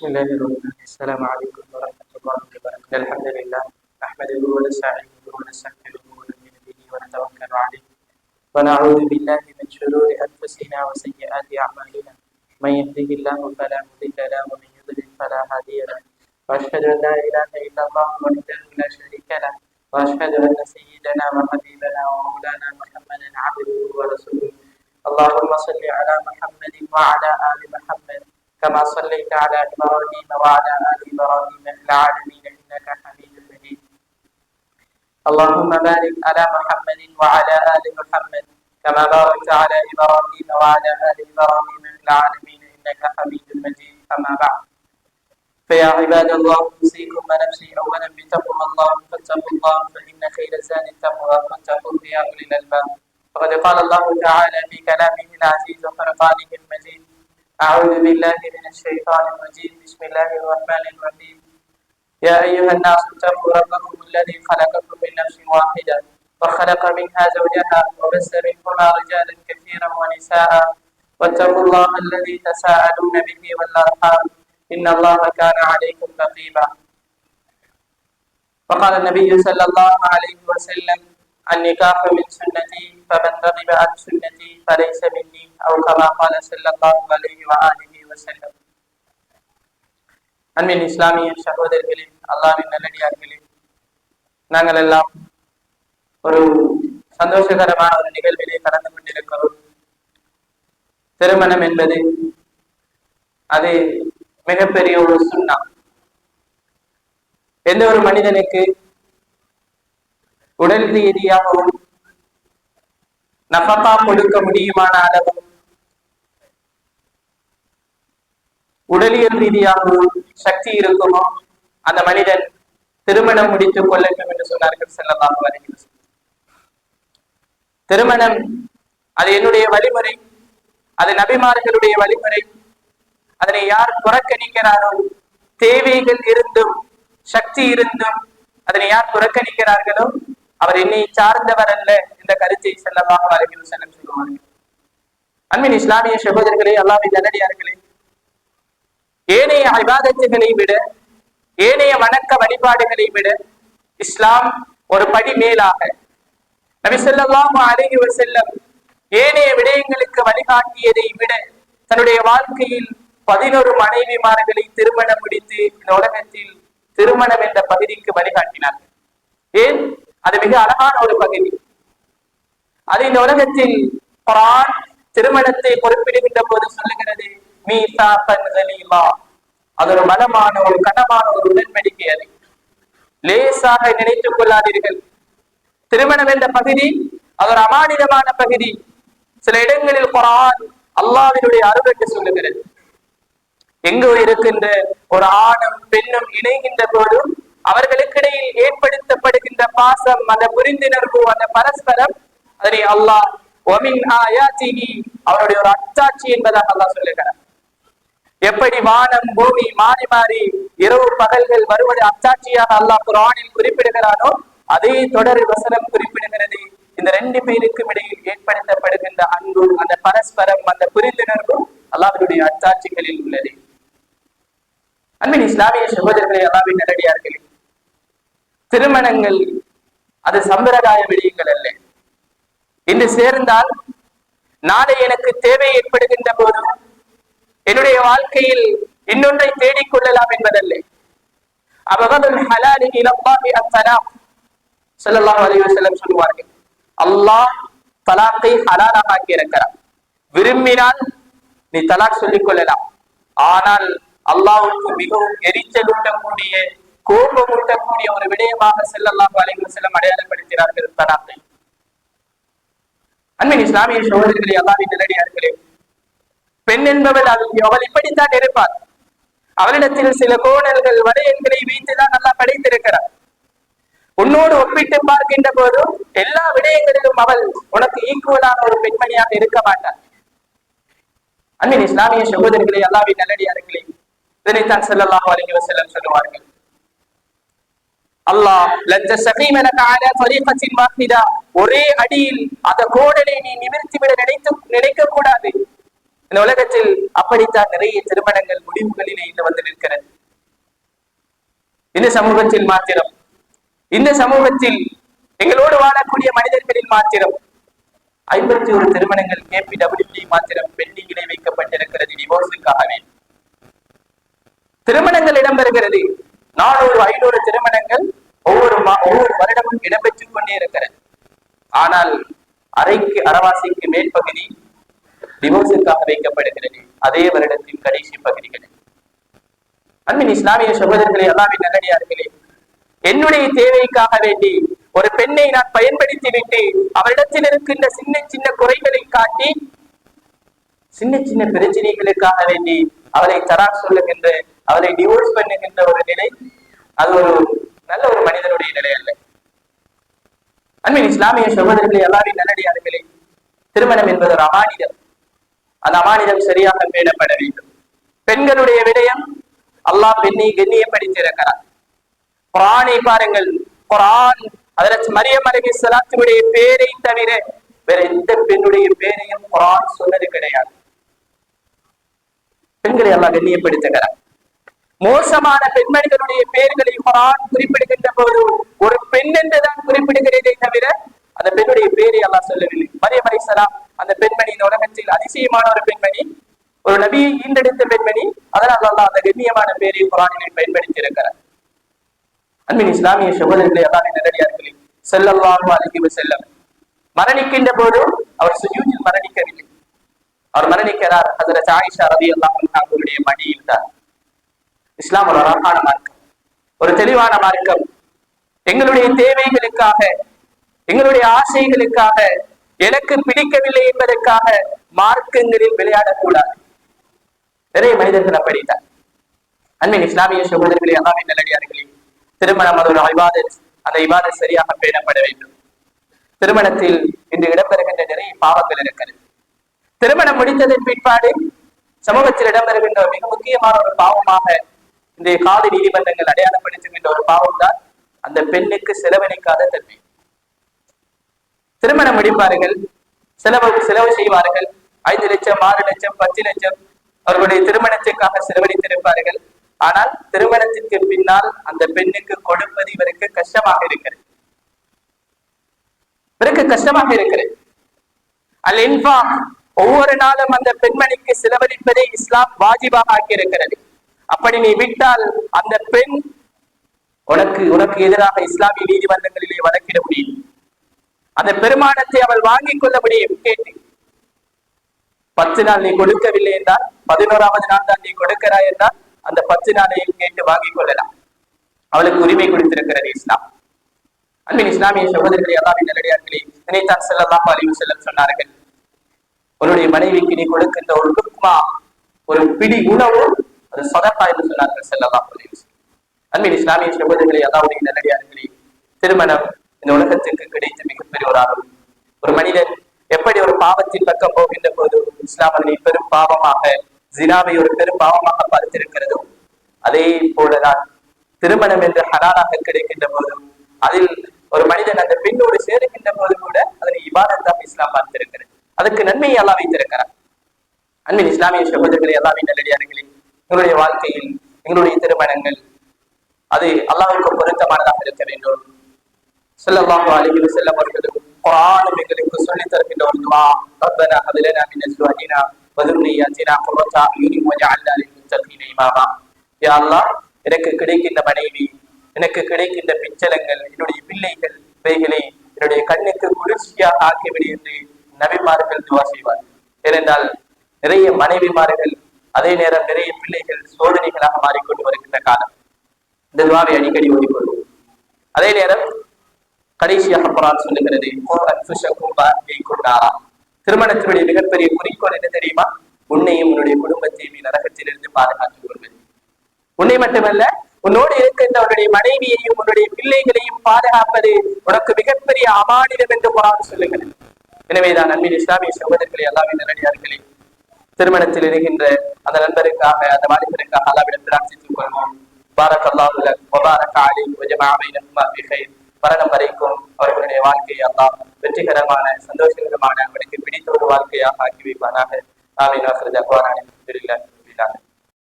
بسم الله الرحمن الرحيم. السلام عليكم ورحمة الله وبركاته. الحمد لله نحمده ونستعينه ونستغفره ونؤمن به ونتوكل عليه ونعوذ بالله من شرور أنفسنا وسيئات أعمالنا. من يهده الله فلا مضل له ومن يضلل فلا هادي له. وأشهد أن لا إله إلا الله وحده لا شريك له وأشهد أن سيدنا وحبيبنا ومولانا محمدا عبده ورسوله. اللهم صل على محمد وعلى آل محمد كما صليت على إبراهيم وعلى آل إبراهيم في العالمين إنك حميد مجيد. اللهم بارك على محمد وعلى آل محمد كما باركت على إبراهيم وعلى آل إبراهيم في العالمين إنك حميد مجيد. أما بعد، فيا عباد الله، أوصيكم ونفسي أولا بتقوى الله، فاتقوا الله فإن خير الزاد التقوى واتقوا يا أولي الألباب. فقد قال الله تعالى في كلامه العزيز وفرقانه المجيد: أعوذ بالله من الشيطان الرجيم. بسم الله الرحمن الرحيم. يا أيها الناس اتقوا ربكم الذي خلقكم من نفس واحدة وخلق منها زوجها وبث منهما رجالا كثيرا ونساء واتقوا الله الذي تساءلون به والأرحام إن الله كان عليكم رقيبا. وقال النبي صلى الله عليه وسلم: النكاح من سنتي فمن رغب عن سنتي فليس مني، أو كما قال صلى الله عليه وآله وسلم. அன்பின் இஸ்லாமிய சகோதரர்களே, அல்லாஹ்வின் நல்லடியார்களே, நாங்கள் எல்லாம் ஒரு சந்தோஷகரமான ஒரு நிகழ்விலே கடந்து கொண்டிருக்கிறோம். திருமணம் என்பது அது மிகப்பெரிய ஒரு சுன்னா. எந்த ஒரு மனிதனுக்கு உடல் ரீதியாகவும் நஃபகா கொடுக்க முடியுமான அளவும் உடலியல் ரீதியாகவும் சக்தி இருக்குமோ அந்த மனிதன் திருமணம் முடித்துக் கொள்ளட்டும் என்று சொன்னார்கள் ஸல்லல்லாஹு அலைஹி வஸல்லம். திருமணம் அது என்னுடைய வழிமுறை, அது நபிமார்களுடைய வழிமுறை. அதனை யார் புறக்கணிக்கிறாரோ, தேவைகள் இருந்தும் சக்தி இருந்தும் அதனை யார் புறக்கணிக்கிறார்களோ அவர் என்னை சார்ந்தவர் அல்ல என்ற கருத்தை ஸல்லல்லாஹு அலைஹி வஸல்லம் சொல்லுவார்கள். அன்பின் இஸ்லாமிய சகோதரர்களே, அல்லாஹ்வின் நல்லடியார்களே, ஏனைய இபாதத்துகளை விட, ஏனைய வணக்க வழிபாடுகளை விட இஸ்லாம் ஒரு படி மேலாக நபி ஸல்லல்லாஹு அலைஹி வஸல்லம் ஏனைய விடயங்களுக்கு வழிகாட்டியதை விட தன்னுடைய வாழ்க்கையில் 11 மனைவிமார்களை திருமணம் முடித்து இந்த உலகத்தில் திருமணம் என்ற பகுதிக்கு வழிகாட்டினார்கள். ஏன்? அது மிக அழகான ஒரு பகுதி. அது இந்த உலகத்தில் குர்ஆன் திருமணத்தை குறிப்பிடுகின்ற போது சொல்லுகிறது, மீசாகன் கலீலா. அது ஒரு பலமான ஒரு கனமான ஒரு உடன்படிக்கை. அது லேசாக நினைத்துக் கொள்ளாதீர்கள். திருமணம் என்ற பகுதி அது ஒரு அமானிதமான பகுதி. சில இடங்களில் குர்ஆன் அல்லாஹ்வினுடைய அருள் என்று சொல்லுகிறது. எங்கு இருக்கின்ற ஒரு ஆணும் பெண்ணும் இணைகின்ற போதும் அவர்களுக்கிடையில் ஏற்படுத்தப்படுகின்ற பாசம், அந்த புரிந்துணர்வு, அந்த பரஸ்பரம், அதனை அல்லாஹ் வமின் ஆயாத்திஹி அவருடைய ஒரு அத்தாட்சி என்பதாக அல்லாஹ் சொல்லுகிறார். எப்படி வானம் பூமி மாறி மாறி இரவு பகல்கள் வருவது அத்தாட்சியாக அல்லாஹ் குர்ஆனில் குறிப்பிடுகிறானோ அதே தொடர் வசனம் குறிப்பிடுகிறது. இந்த 2 பேருக்கும் இடையில் ஏற்படுத்தப்படுகின்ற அன்பு, அந்த பரஸ்பரம், அந்த புரிந்துணர்வு அல்லாஹ்வுடைய அத்தாட்சிகளில் உள்ளது. அன்பின் இஸ்லாமிய சகோதரர்களே, அல்லாஹ்வின் நல்லடியார்களே, திருமணங்கள் அது சம்பிரதாய விடயங்கள் அல்ல. இன்று சேர்ந்தால் நாளை எனக்கு தேவை ஏற்படுகின்ற போது என்னுடைய வாழ்க்கையில் இன்னொன்றை தேடிக்கொள்ளலாம் என்பதல்ல. அபகதுல் ஹலாலி இலல்லாஹி அத்தலாக். ஸல்லல்லாஹு அலைஹி வஸல்லம் சொல்வார்கள், அல்லாஹ் தலாக்கை ஹலாலாக ஆக்கி இருக்கிறார். விரும்பினால் நீ தலாக் சொல்லிக் கொள்ளலாம். ஆனால் அல்லாஹ்வுக்கு மிகவும் எரிச்சல் ஊட்டக்கூடிய, கோபம் ஊட்டக்கூடிய ஒரு விடயமாக ஸல்லல்லாஹு அலைஹி வஸல்லம் அடையாளப்படுத்தினார்கள் தலாக்கை. அன்பின் இஸ்லாமிய சகோதரர்களே, அல்லாஹ்வின் நல்லடியார்களே, பெண் என்பவள் அவள் இப்படித்தான் இருப்பாள். அவளிடத்தில் சில கோணல்கள் வளையல்களை வைத்துதான் நல்லா படைத்திருக்கிறார். உன்னோடு ஒப்பிட்டு பார்க்கின்ற போது எல்லா விடயங்களிலும் அவள் உனக்கு ஈக்குவலான ஒரு பெண்மணியாக இருக்க மாட்டாள். அன்பின் இஸ்லாமிய சகோதரர்களே, அல்லாஹ்வின் நல்லடியார்களே, இதனைத்தான் ஸல்லல்லாஹு அலைஹி வஸல்லம் சொல்லுவார்கள், அல்லாஹ் லன் தஸ்தகீமலக அலா தரீகத்தின் வாஹிதா, ஒரே அடியில் அந்த கோடலை நீ நிமிர்த்தி விட நினைக்க கூடாது. இந்த உலகத்தில் அப்படித்தான் நிறைய திருமணங்கள் முடிவுகளிலே இன்று வந்து நிற்கிறது. இந்த சமூகத்தில் மாத்திரம், இந்த சமூகத்தில் எங்களோடு வாழக்கூடிய மனிதர்களில் மாத்திரம் 51 திருமணங்கள் KPWD மாத்திரம் பெண்டிங்கிலே வைக்கப்பட்டிருக்கிறது. டிவோர்ஸுக்காகவே திருமணங்கள் இடம்பெறுகிறது. 400 500 திருமணங்கள் ஒவ்வொரு வருடமும் இடம்பெற்றுக் கொண்டே இருக்கிறது. ஆனால் அரைவாசிக்கு மேற்பகுதி டிவோர்ஸுக்காக வைக்கப்படுகிறது. அதே வருடத்தின் கடைசி பகுதிகளில். அன்பின் இஸ்லாமிய சகோதரர்களே, அல்லாஹ்வின் நல்லடியார்களே, என்னுடைய தேவைக்காக வேண்டி ஒரு பெண்ணை நான் பயன்படுத்தி விட்டு அவரிடத்தில் இருக்கின்ற சின்ன சின்ன குறைகளை காட்டி சின்ன சின்ன பிரச்சனைகளுக்காக வேண்டி அவளை தராக் சொல்லுகின்ற, அவளை டிவோர்ஸ் பண்ணுகின்ற ஒரு நிலை, அது ஒரு நல்ல ஒரு மனிதனுடைய நிலை அல்ல. அன்பின் இஸ்லாமிய சகோதரர்களே, அல்லாஹ்வின் நல்லடியார்களே, திருமணம் என்பது ஒரு அமானிதம். அந்த அமானிதம் சரியாக பேணப்பட வேண்டும். பெண்களுடைய விடயம் அல்லாஹ் பெண்ணை கண்ணியப்படுத்தியிருக்கிறார். குர்ஆனை பாருங்கள். குர்ஆன் ஹஜ்ரத் மரியம் அலைஹிஸ்ஸலாத்துடைய பேரை தவிர வேற எந்த பெண்ணுடைய பேரையும் குர்ஆன் சொன்னது கிடையாது. பெண்களை அல்லாஹ் கண்ணியப்படுத்துகிறார். மோசமான பெண்மணிகளுடைய பெயர்களை குர்ஆன் குறிப்பிடுகின்ற போது ஒரு பெண் என்றுதான் குறிப்பிடுகிறதே தவிர அந்த பெண்ணுடைய பேரை அல்லாஹ் சொல்லவில்லை. மரியம் அலைஹிஸ்ஸலாம் அந்த பெண்மணி இந்த உலகத்தில் அதிசயமான ஒரு பெண்மணி, ஒரு நபியை ஈண்டெடுத்த பெண்மணி. அதனால் அல்லாஹ் அந்த கண்ணியமான பேரை குர்ஆனில் பயன்படுத்தி இருக்கிறார். அன்பின் இஸ்லாமிய சகோதரர்களே, அல்லாஹ்வின் நல்லடியார்களே, ஸல்லல்லாஹு அலைஹி வஸல்லம் மரணிக்கின்ற போது அவர் சுஜூதில் மரணிக்கவில்லை. அவர் மரணிக்கிறார் ஹஜ்ரத் ஆயிஷா ரலியல்லாஹு அன்ஹா அவருடைய மடியில் தான். இஸ்லாம் ஒரு அழகான மார்க்கம், ஒரு தெளிவான மார்க்கம். எங்களுடைய தேவைகளுக்காக, எங்களுடைய ஆசைகளுக்காக, எனக்கு பிடிக்கவில்லை என்பதற்காக மார்க்கங்களில் விளையாடக்கூடாது. நிறைய மனிதர்கள் அப்படித்தான். அன்பின் இஸ்லாமிய சகோதரர்களே, அல்லாஹ்வின் நல்லடியார்களே, திருமணம் அது ஒரு இபாதத். அந்த இபாதத் சரியாக பேணப்பட வேண்டும். திருமணத்தில் இன்று இடம்பெறுகின்ற நிறைய பாவங்கள் இருக்கிறது. திருமணம் முடித்ததன் பிற்பாடு சமூகத்தில் இடம்பெறுகின்ற மிக முக்கியமான ஒரு பாவமாக இந்த காதி நீதிமன்றங்கள் அடையாளப்படுத்துகின்ற ஒரு பாவம் தான் அந்த பெண்ணுக்கு செலவழிக்காத தன்மை. திருமணம் முடிப்பார்கள், செலவு செய்வார்கள். 5 லட்சம் 6 லட்சம் 10 லட்சம் அவர்களுடைய திருமணத்திற்காக செலவழித்திருப்பார்கள். ஆனால் திருமணத்திற்கு பின்னால் அந்த பெண்ணுக்கு கொடுப்பது இவருக்கு கஷ்டமாக இருக்கிறது. அல் இன்ஃபாக், ஒவ்வொரு நாளும் அந்த பெண்மணிக்கு செலவழிப்பதை இஸ்லாம் வாஜிபாக ஆக்கி இருக்கிறது. அப்படி நீ விட்டால் அந்த பெண் உனக்கு எதிராக இஸ்லாமிய நீதிமன்றங்களிலே வழக்கிட முடியும். அந்த பெருமானத்தை அவள் வாங்கிக் கொள்ள முடியும். கேட்டு 10 நாள் நீ கொடுக்கவில்லை என்றால் 11வது நாள் தான் நீ கொடுக்கிறாய் என்றால் அந்த 10 நாளையும் கேட்டு வாங்கிக் கொள்ளலாம். அவளுக்கு உரிமை கொடுத்திருக்கிறது இஸ்லாம். அன்பின் இஸ்லாமிய சகோதரர்களே, அல்லாஹ்வின் நல்லடியார்களே, நினைத்தான் ஸல்லல்லாஹு அலைஹி வஸல்லம் சொன்னார்கள், உன்னுடைய மனைவிக்கு நீ கொடுக்கின்ற ஒரு லுக்மா, ஒரு பிடி உணவு, அது சதகா என்று சொன்னார்கள் ஸல்லல்லாஹு அலைஹி வஸல்லம். அன்பின் இஸ்லாமிய சகோதரர்களே, அல்லாஹ்வுடைய நல்லடியார்களே, திருமணம் இந்த உலகத்திற்கு கிடைத்த மிகப்பெரிய ஒரு அருள். ஒரு மனிதன் எப்படி ஒரு பாவத்தின் பக்கம் போகின்ற போது இஸ்லாம் அதனை பெரும் பாவமாக, ஜினாவை ஒரு பெரும் பாவமாக பார்த்திருக்கிறதோ, அதே போலதான் திருமணம் என்று ஹலாலாக கிடைக்கின்ற போதும் அதில் ஒரு மனிதன் அந்த பெண்ணோடு சேருகின்ற போது கூட அதனை இபாதத்தாக இஸ்லாம் பார்த்திருக்கிறது. அதற்கு நன்மையை அல்லாஹ் வைத்திருக்கிறார். அன்பின் இஸ்லாமிய சகோதரர்களே, அல்லாஹ்வின் நல்லடியார்களே, எங்களுடைய வாழ்க்கையில் எங்களுடைய திருமணங்கள் அது அல்லாஹ்வுக்கு பொருத்தமானதாக இருக்க வேண்டும். ஸல்லல்லாஹு அலைஹி வஸல்லம் அவர்களும் குர்ஆனும் எங்களுக்கு சொல்லித் தருகின்ற ஒரு துஆ, ரப்பனா ஹப் லனா மின் அஸ்வாஜினா வ ذُرِّيَّاتِنَا قُرَّةَ أَعْيُنٍ وَاجْعَلْنَا لِلْمُتَّقِينَ إِمَامًا. யா அல்லாஹ், எனக்கு கிடைக்கின்ற மனைவி, எனக்கு கிடைக்கின்ற பிச்சலங்கள், என்னுடைய பிள்ளைகள், இவைகளை என்னுடைய கண்ணுக்கு குளிர்ச்சியாக ஆக்கிவிடு என்று நபிமார்கள் துவா செய்வார். ஏனென்றால் நிறைய மனைவிமார்கள், அதே நேரம் நிறைய பிள்ளைகள் சோதனைகளாக மாறிக்கொண்டு வருகின்ற காலம். இந்த துவாவை அடிக்கடி ஓடிக்கொள்வோம். அதே நேரம் கடைசியாக குர்ஆன் சொல்லுகிறது, திருமணத்தினுடைய மிகப்பெரிய குறிக்கோள் என்ன தெரியுமா? உன்னையும் உன்னுடைய குடும்பத்தையும் நரகத்திலிருந்து பாதுகாத்துக் கொள்வது. உன்னை மட்டுமல்ல, உன்னோடு இருக்கின்ற உன்னுடைய மனைவியையும் உன்னுடைய பிள்ளைகளையும் பாதுகாப்பது உனக்கு மிகப்பெரிய அமானிதம் என்று குர்ஆன் சொல்லுகிறது. எனவேதான் அன்பின் இஸ்லாமிய சகோதரர்களே, அல்லாஹ்வின் நல்லடியார்களே, திருமணத்தில் இருக்கின்ற அந்த நண்பருக்காக, அந்த வாலிபருக்காக அல்லாஹ்விடம் பிரார்த்தித்துக் கொள்வோம். பாரக்கல்லாஹு லக் வ பாரக அலைஹி வ ஜமஅ பைனகுமா ஃபி கைர். மரணம் வரைக்கும் அவர்களுடைய வாழ்க்கையை அல்லாஹ் வெற்றிகரமான, சந்தோஷகரமான, அவனுக்கு பிடித்த ஒரு வாழ்க்கையாக ஆக்கி வைப்பானாக. ஆமீன்.